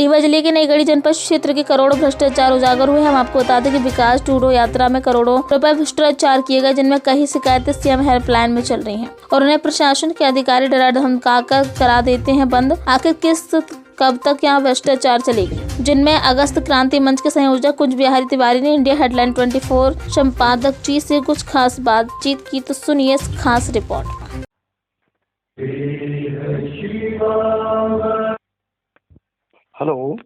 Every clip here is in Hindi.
रीवा जिले के नई गढ़ी जनपद क्षेत्र के करोड़ों भ्रष्टाचार उजागर हुए। हम आपको बता दें कि विकास टूडो यात्रा में करोड़ों रुपए भ्रष्टाचार किए गए, जिनमें कई शिकायतें सीएम हेल्पलाइन में चल रही हैं और उन्हें प्रशासन के अधिकारी डरा धमकाकर करा देते हैं बंद। आखिर कब तक यहाँ भ्रष्टाचार चलेगी? जिनमें अगस्त क्रांति मंच के संयोजक कुंज बिहारी तिवारी ने इंडिया हेडलाइन 24 संपादक जी से कुछ खास बातचीत की, तो सुनिए इस खास report. Hello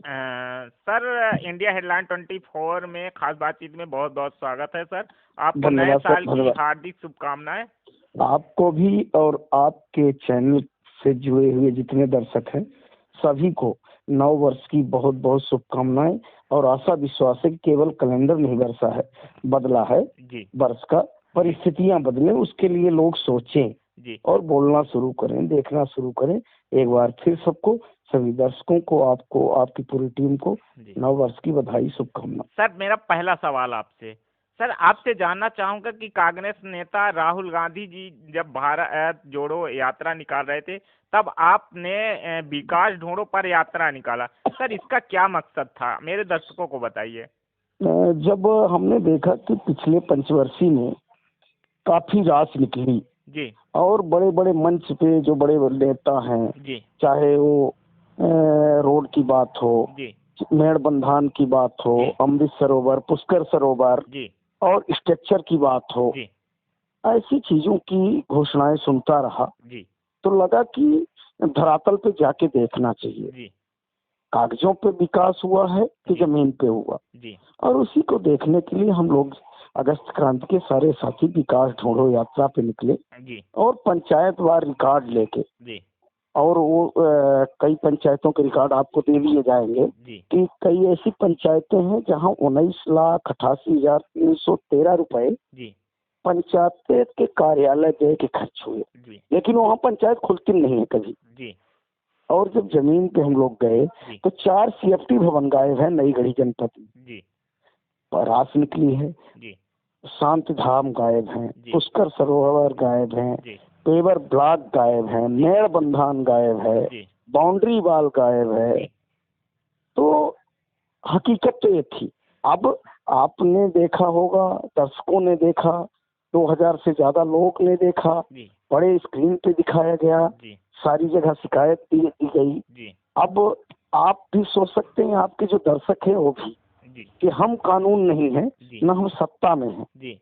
sir, India headline 24 में खास बातचीत में बहुत बहुत स्वागत है सर। आपको नए धन्यवाद साल सर, की धन्यवाद। हार्दिक शुभकामनाएं। आपको भी और आपके चैनल से जुड़े हुए जितने दर्शक हैं सभी को नव वर्ष की बहुत बहुत शुभकामनाएं और आशा विश्वास है कि केवल कैलेंडर नहीं बरसा है, बदला है जी वर्ष का, परिस्थितियां बदले, उसके लिए लोग सोचें जी और बोलना शुरू करें, देखना शुरू करें। एक बार फिर सबको, सभी दर्शकों को, आपको, आपकी पूरी टीम को जी। नव वर्ष की बधाई, शुभकामना। सर, मेरा पहला सवाल आपसे, सर आपसे जानना चाहूंगा कि कांग्रेस नेता राहुल गांधी जी जब भारत जोड़ो यात्रा निकाल रहे थे, तब आपने विकास ढूंढो पर यात्रा निकाला। सर, इसका क्या मकसद था, मेरे दर्शकों को बताइए। जब हमने देखा कि पिछले पंचवर्षीय में काफी रास निकली जी और बड़े बड़े मंच पे जो बड़े बड़े नेता हैं, जी चाहे वो रोड की बात हो, जी मेड़बंधान की बात हो, जी। अमृत सरोवर, पुष्कर सरोवर जी और स्ट्रक्चर की बात हो, जी ऐसी चीजों की घोषणाएं सुनता रहा जी तो लगा कि धरातल पे जाके देखना चाहिए, जी कागजों पे विकास हुआ है कि जी। जमीन पे हुआ। जी और उसी को देखने के लिए हम लोग अगस्त क्रांति के सारे साथी विकास ढूंढो यात्रा पे निकले जी और पंचायतवार रिकॉर्ड लेके, जी और वो कई पंचायतों के रिकॉर्ड आपको दे दिए जाएंगे जी कि कई ऐसी पंचायतें हैं जहां 19,88,313 रुपए जी पंचायत के कार्यालय दे के खर्च हुए, जी लेकिन वहाँ पंचायत खुलती नहीं है कभी। जी और जब जमीन पे हम लोग गए जी तो 4 सीएफटी भवन गायब है नई गढ़ी जनपद में, जी रास निकली है, जी शांति धाम गायब है, जी। पुष्कर सरोवर गायब है, जी पेवर ब्लॉक गायब है, मेड़बंधान गायब है, जी बाउंड्री वाल गायब है। जी। तो हकीकत तो ये थी। अब आपने देखा होगा, दर्शकों ने देखा, 2000 से ज्यादा लोग ने देखा, जी बड़े स्क्रीन पे दिखाया गया, जी सारी जगह शिकायत दी गई। जी अब आप भी सोच सकते हैं, आपके जो दर्शक हैं वो भी, जी कि हम कानून नहीं है, जी न हम सत्ता में हैं, जी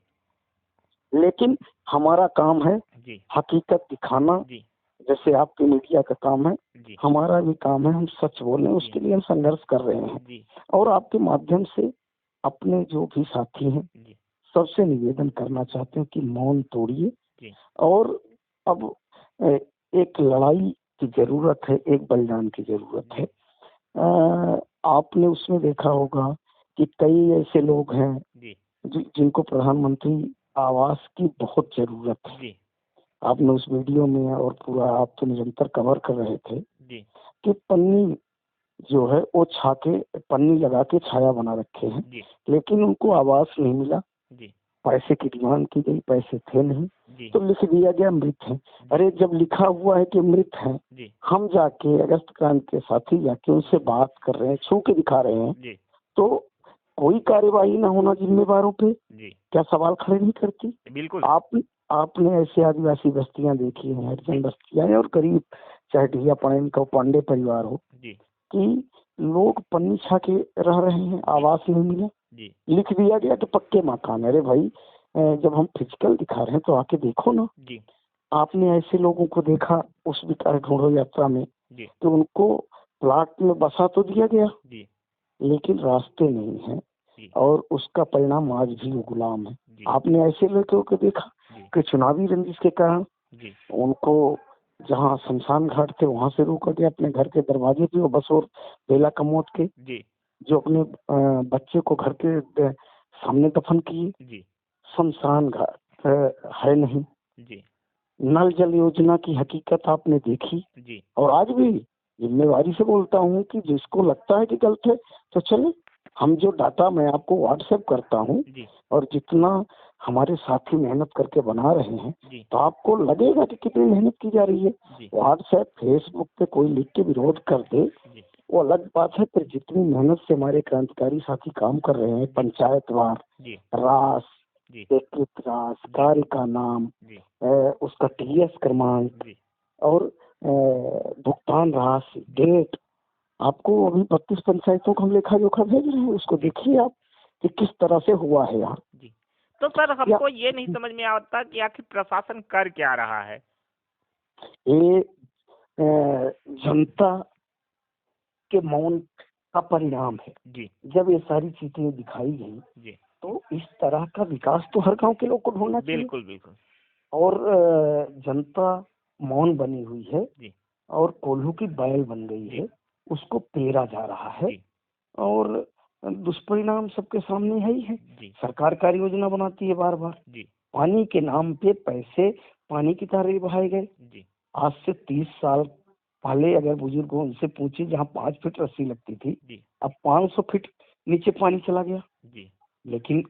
लेकिन हमारा काम है जी हकीकत दिखाना। जी जैसे आपके मीडिया का काम है, जी हमारा भी काम है, हम सच बोलें, उसके लिए हम संघर्ष कर रहे हैं। जी और आपके माध्यम से अपने जो भी साथी हैं जी सबसे निवेदन करना चाहते हैं कि मौन तोड़िए। जी और अब एक लड़ाई की जरूरत है, एक बलिदान की जरूरत है। आपने उसमें देखा होगा कि कई ऐसे लोग हैं जी जिनको प्रधानमंत्री आवास की बहुत जरूरत है। जी आपने उस वीडियो में और पूरा आप तो निरंतर कवर कर रहे थे जी कि पन्नी जो है वो छाके, पन्नी लगा के छाया बना रखे हैं, जी लेकिन उनको आवास नहीं मिला। जी पैसे की डिमांड की गई, पैसे थे नहीं, जी तो लिख दिया गया मृत है। अरे जब लिखा हुआ है कि मृत है, जी हम जाके अगस्त क्रांति के साथी जाके उनसे बात कर रहे हैं, छू के दिखा रहे हैं, जी तो कोई कार्यवाही ना होना जिम्मेवारों पे जी क्या सवाल खड़े नहीं करती? बिल्कुल। आपने ऐसे आदिवासी बस्तियां देखी हैं, हरिजन बस्तियां हैं, और गरीब चाहे ढिया पड़ेन का पांडे परिवार हो, जी कि लोग पन्नी छा के रह रहे हैं, आवास नहीं मिला, जी लिख दिया गया कि पक्के मकान। अरे भाई, जब हम फिजिकल दिखा रहे हैं तो आके देखो ना। जी आपने ऐसे लोगों को देखा उस विकास ढूंढो यात्रा में जी कि उनको प्लाट में बसा तो दिया गया, जी लेकिन रास्ते नहीं है, जी और उसका परिणाम आज भी वो गुलाम है। जी आपने ऐसे लोगों को देखा जी कि चुनावी रंजिश के कारण जी उनको जहाँ शमशान घाट थे वहां से रोका गया, अपने घर के दरवाजे पे, वो बस और बेला कमोद के, जी जो अपने बच्चे को घर के सामने दफन किए। जी शमशान घाट है नहीं। जी नल जल योजना की हकीकत आपने देखी। जी और आज भी जिम्मेवारी से बोलता हूँ कि जिसको लगता है कि गलत है तो चले, हम जो डाटा मैं आपको व्हाट्सएप करता हूँ जी और जितना हमारे साथी मेहनत करके बना रहे हैं, जी तो आपको लगेगा कि कितनी मेहनत की जा रही है। जी व्हाट्सएप फेसबुक पे कोई लिख के विरोध कर दे जी वो अलग बात है, पर जितनी मेहनत से हमारे क्रांतिकारी साथी काम कर रहे हैं, पंचायतवार, जी रास, जी एकीकृत रास, कार्य का नाम, जी उसका टीएस क्रमांक जी और भुगतान राशि, डेट, आपको अभी 32 पंचायतों का हम लेखा जोखा भेज रहे हैं, उसको देखिए आप कि किस तरह से हुआ है यहाँ। जी। तो सर या हमको ये नहीं समझ में आता कि आखिर प्रशासन कर क्या रहा है। ये जनता के मौन का परिणाम है। जी जब ये सारी चीजें दिखाई गई जी तो इस तरह का विकास तो हर गांव के लोग को ढूंढना चाहिए। बिल्कुल बिल्कुल। और जनता मौन बनी हुई है जी और कोल्हू की बैल बन गई जी है, उसको पेरा जा रहा है। जी और दुष्परिणाम सबके सामने है ही है। जी सरकार कार्य योजना बनाती है बार बार, जी पानी के नाम पे पैसे पानी की तरह बहाए गए। जी आज से 30 साल पहले अगर बुजुर्गों उनसे पूछे, जहाँ 5 फीट रस्सी लगती थी, जी अब 500 फीट नीचे पानी चला गया, जी लेकिन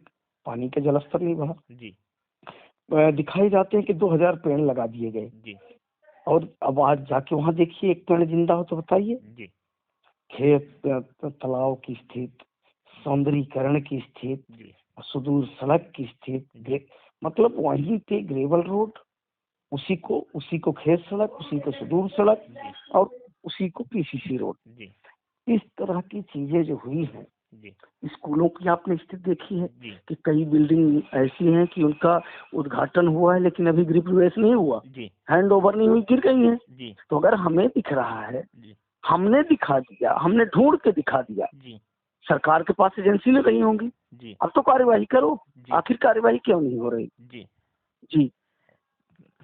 पानी का जलस्तर नहीं बढ़ा। जी दिखाई जाते हैं कि 2000 पेड़ लगा दिए गए, जी और अब आज जाके वहां देखिए एक पेड़ जिंदा हो तो बताइए। जी खेत, तालाब की स्थिति, सौंदर्यीकरण की स्थिति, जी सुदूर सड़क की स्थिति, मतलब वहीं पे ग्रेवल रोड, उसी को खेत सड़क, उसी को सुदूर सड़क, और उसी को पीसीसी रोड। जी इस तरह की चीजें जो हुई हैं, जी स्कूलों की आपने स्थिति देखी है जी कि कई बिल्डिंग ऐसी हैं कि उनका उद्घाटन हुआ है लेकिन अभी गृह प्रवेश नहीं हुआ, जी हैंड ओवर नहीं हुई, गिर गई है। जी तो अगर हमें दिख रहा है, जी हमने दिखा दिया, हमने ढूंढ के दिखा दिया, जी सरकार के पास एजेंसी में गई होंगी, जी अब तो कार्यवाही करो। जी आखिर कार्यवाही क्यों नहीं हो रही? जी। जी।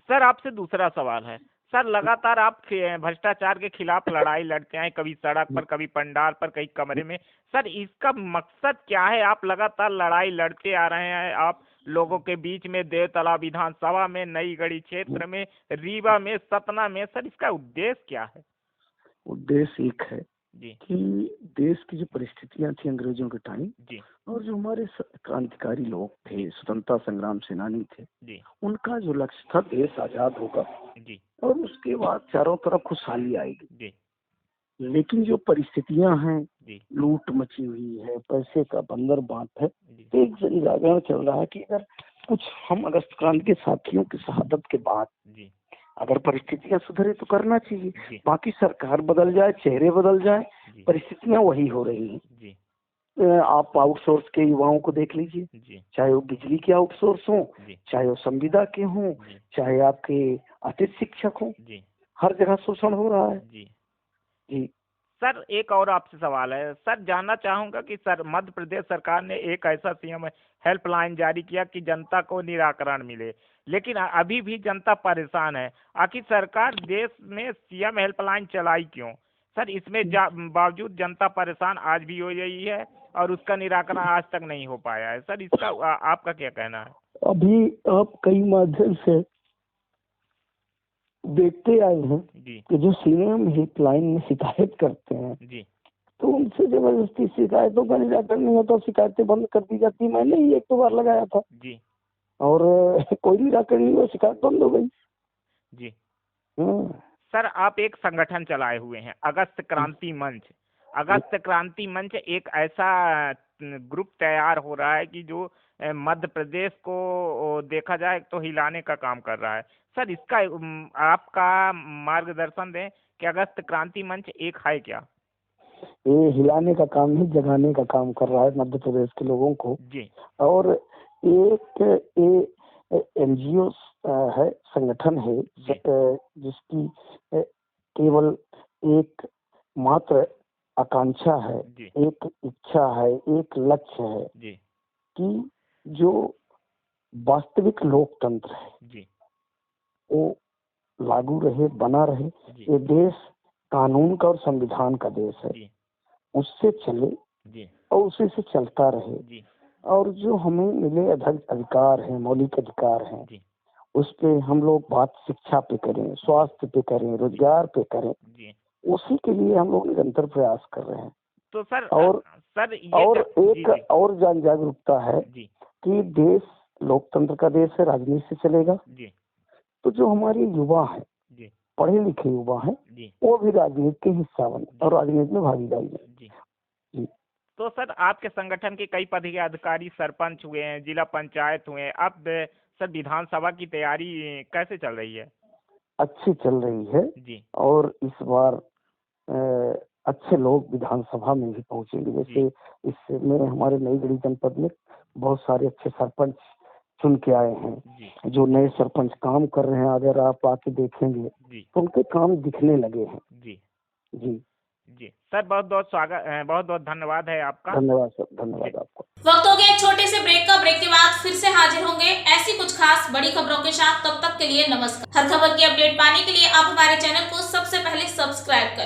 सर आपसे दूसरा सवाल है। सर लगातार आप भ्रष्टाचार के खिलाफ लड़ाई लड़ते हैं, कभी सड़क पर, कभी पंडाल पर, कहीं कमरे में। सर इसका मकसद क्या है? आप लगातार लड़ाई लड़ते आ रहे हैं, आप लोगों के बीच में, देवतला विधानसभा में, नई गढ़ी क्षेत्र में, रीवा में, सतना में। सर इसका उद्देश्य क्या है? उद्देश्य एक है जी कि देश की जो परिस्थितियां थी अंग्रेजों के टाइम, जी और जो हमारे क्रांतिकारी लोग थे, स्वतंत्रता संग्राम सेनानी थे, जी उनका जो लक्ष्य था देश आजाद होगा जी और उसके बाद चारों तरफ खुशहाली आएगी। जी लेकिन जो परिस्थितियां हैं, जी लूट मची हुई है, पैसे का बंदरबांट है, जी तो एक जन जागरण चल रहा है कि अगर कुछ हम अगस्त क्रांति के साथियों की शहादत के बाद जी अगर परिस्थितियां सुधरे तो करना चाहिए। जी बाकी सरकार बदल जाए, चेहरे बदल जाए, जी परिस्थितियां वही हो रही हैं। जी आप आउटसोर्स के युवाओं को देख लीजिए, जी चाहे वो बिजली के आउटसोर्स हों, जी चाहे वो संविदा के हों, जी चाहे आपके अतिथि शिक्षक हों, जी हर जगह शोषण हो रहा है। जी। जी। सर एक और आपसे सवाल है। सर जानना चाहूंगा कि सर मध्य प्रदेश सरकार ने एक ऐसा सीएम हेल्पलाइन जारी किया कि जनता को निराकरण मिले, लेकिन अभी भी जनता परेशान है। आखिर सरकार देश में सीएम हेल्पलाइन चलाई क्यों? सर इसमें बावजूद जनता परेशान आज भी हो रही है और उसका निराकरण आज तक नहीं हो पाया है। सर इसका आपका क्या कहना है? अभी आप कई माध्यम से देखते आए हैं जी कि जो सीएम हेल्पलाइन में शिकायत करते हैं, जी तो उनसे जबरदस्ती शिकायतों का निराकरण नहीं होता, शिकायतें बंद कर दी जाती। मैंने ही 1-2 बार लगाया था जी और कोई निराकरण नहीं हुआ, शिकायत बंद हो गई। जी। हाँ। सर आप एक संगठन चलाए हुए हैं, अगस्त क्रांति मंच। अगस्त क्रांति मंच एक ऐसा ग्रुप तैयार हो रहा है कि जो मध्य प्रदेश को देखा जाए तो हिलाने का काम कर रहा है। सर इसका आपका मार्गदर्शन दें कि अगस्त क्रांति मंच एक है क्या? ये हिलाने का काम नहीं, जगाने का काम कर रहा है मध्य प्रदेश के लोगों को। जी और एक एनजीओ है, संगठन है, जिसकी केवल एक मात्र आकांक्षा है, जी एक इच्छा है, एक लक्ष्य है जी कि जो वास्तविक लोकतंत्र है जी वो लागू रहे, बना रहे। जी ये देश कानून का और संविधान का देश है, जी उससे चले जी और उसी से चलता रहे। जी और जो हमें मिले अधिकार हैं, मौलिक अधिकार हैं, जी उस पे हम लोग बात शिक्षा पे करें, स्वास्थ्य पे करें, रोजगार पे करें, जी। उसी के लिए हम लोग निरंतर प्रयास कर रहे हैं। तो सर और ये और जी एक और जन जागरूकता है जी कि देश लोकतंत्र का देश है, राजनीति से चलेगा। जी तो जो हमारे युवा हैं, जी पढ़े लिखे युवा हैं जी वो भी राजनीति के हिस्सा बने और राजनीति में भागीदारी लें। जी। जी। तो सर आपके संगठन के कई पदाधिकारी सरपंच हुए हैं, जिला पंचायत हुए हैं, अब सर विधानसभा की तैयारी कैसे चल रही है? अच्छी चल रही है जी और इस बार अच्छे लोग विधानसभा में भी पहुंचेंगे। जैसे इसमें हमारे नई गढ़ी जनपद में बहुत सारे अच्छे सरपंच चुन के आए हैं। जी जो नए सरपंच काम कर रहे हैं अगर आप आके देखेंगे जी तो उनके काम दिखने लगे हैं। जी जी जी। सर बहुत बहुत स्वागत, बहुत बहुत धन्यवाद है आपका। धन्यवाद सर, धन्यवाद आपको। वक्त हो गया एक छोटे से ब्रेक का। ब्रेक के बाद फिर से हाजिर होंगे ऐसी कुछ खास बड़ी खबरों के साथ। तब तक के लिए नमस्कार। हर खबर की अपडेट पाने के लिए आप हमारे चैनल को सबसे पहले सब्सक्राइब करें।